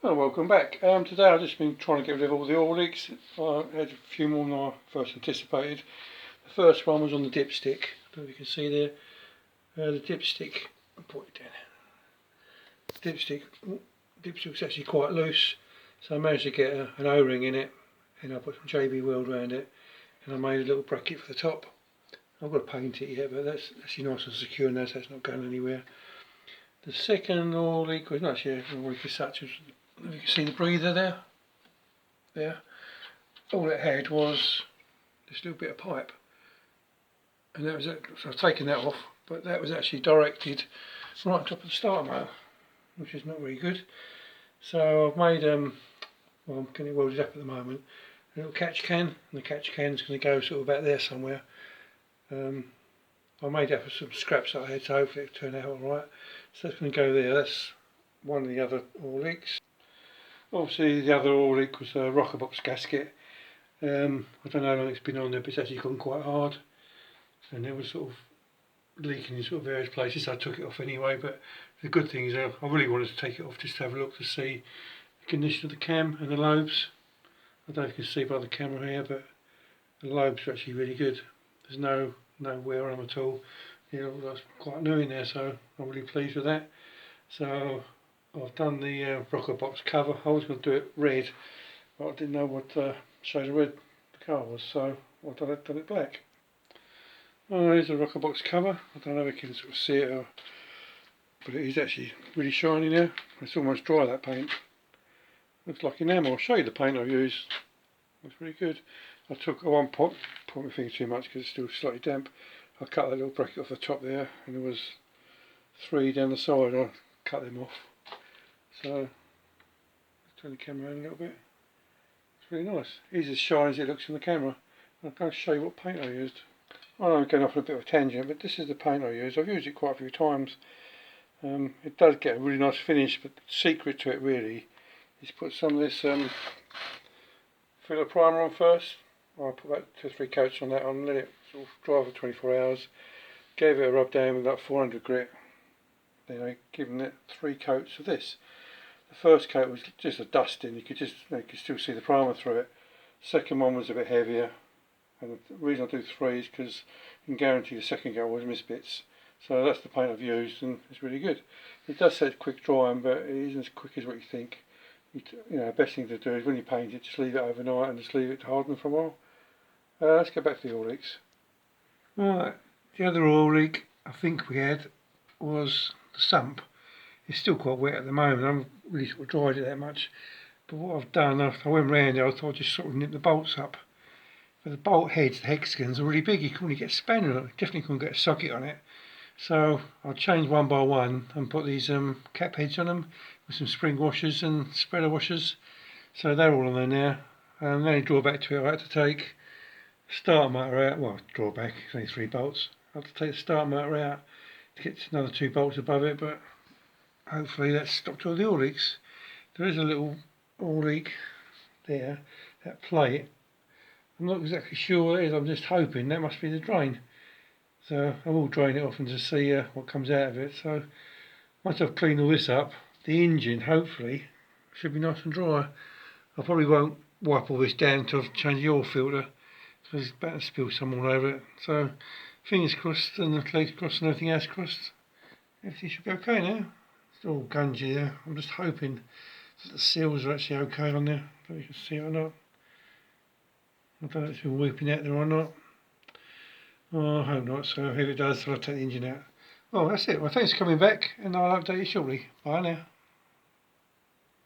Well, welcome back. Today I've just been trying to get rid of all the oil leaks. I had a few more than I first anticipated. The first one was on the dipstick. I don't know if you can see there. The dipstick, I'll put it down. Dipstick's actually quite loose, so I managed to get an O-ring in it, and I put some JB Weld around it, and I made a little bracket for the top. I've got to paint it yet, but that's actually nice and secure now, so it's not going anywhere. The second oil leak was not actually an oil leak as such. You can see the breather there. All it had was this little bit of pipe, and that was it. So I've taken that off, but that was actually directed right on top of the starter motor, which is not very good. So I've made well, I'm getting it welded up at the moment, a little catch can, and the catch can's going to go sort of about there somewhere. I made that for some scraps that I had, so hopefully it'll turn out alright. So that's going to go there. That's one of the other oil leaks. Obviously the other oil leak was a rocker box gasket. I don't know how long it's been on there, but it's actually gone quite hard, and it was sort of leaking in sort of various places. So I took it off anyway, but the good thing is I really wanted to take it off just to have a look to see the condition of the cam and the lobes. I don't know if you can see by the camera here, but the lobes are actually really good. There's no wear on them at all. You know, that's quite new in there, so I'm really pleased with that. So I've done the rocker box cover. I was going to do it red, but I didn't know what shade of red the car was, so I done it black. Oh, there's the rocker box cover. I don't know if you can sort of see it, but it is actually really shiny now. It's almost dry, that paint. Looks like enamel. I'll show you the paint I've used. Looks really good. I won't put my finger too much because it's still slightly damp. I cut that little bracket off the top there, and there was 3 down the side. I cut them off. So let's turn the camera around a little bit. It's really nice. It's as shiny as it looks in the camera. I'm going to show you what paint I used. I know I'm going off on a bit of a tangent, but this is the paint I used. I've used it quite a few times. It does get a really nice finish, but the secret to it really is put some of this filler primer on first. I put about 2 or 3 coats on that and let it sort of dry for 24 hours. Gave it a rub down with about 400 grit. Then I given it 3 coats of this. The first coat was just a dusting. You could still see the primer through it. Second one was a bit heavier, and the reason I do 3 is because you can guarantee the second coat always miss bits. So that's the paint I've used, and it's really good. It does say it's quick drying, but it isn't as quick as what you think. You know, the best thing to do is when you paint it, just leave it overnight and just leave it to harden for a while. Let's get back to the oil leaks. Right, the other oil leak I think we had was the sump. It's still quite wet at the moment. I haven't really sort of dried it that much. But what I've done, after I went round it, I thought I'd just sort of nip the bolts up. But the bolt heads, the hexagons, are really big. You couldn't really get a spanner on it. Definitely couldn't get a socket on it. So I'll change one by one and put these cap heads on them with some spring washers and spreader washers. So they're all on there now. The only drawback to it, I had to take starter motor out. Well, drawback, it's only 3 bolts. I had to take the starter motor out to get another 2 bolts above it, but hopefully that's stopped all the oil leaks. There is a little oil leak there, that plate. I'm not exactly sure what it is. I'm just hoping that must be the drain. So I will drain it off and just see what comes out of it. So once I've cleaned all this up, the engine hopefully should be nice and dry. I probably won't wipe all this down until I've changed the oil filter, because it's about to spill some all over it. So fingers crossed and the legs crossed and everything else crossed. Everything should be okay now. It's all gungy there. I'm just hoping that the seals are actually okay on there. I don't know if you can see it or not. I don't know if it's been weeping out there or not. Oh, I hope not. So if it does, I'll take the engine out. Well, that's it. Well, thanks for coming back, and I'll update you shortly. Bye now.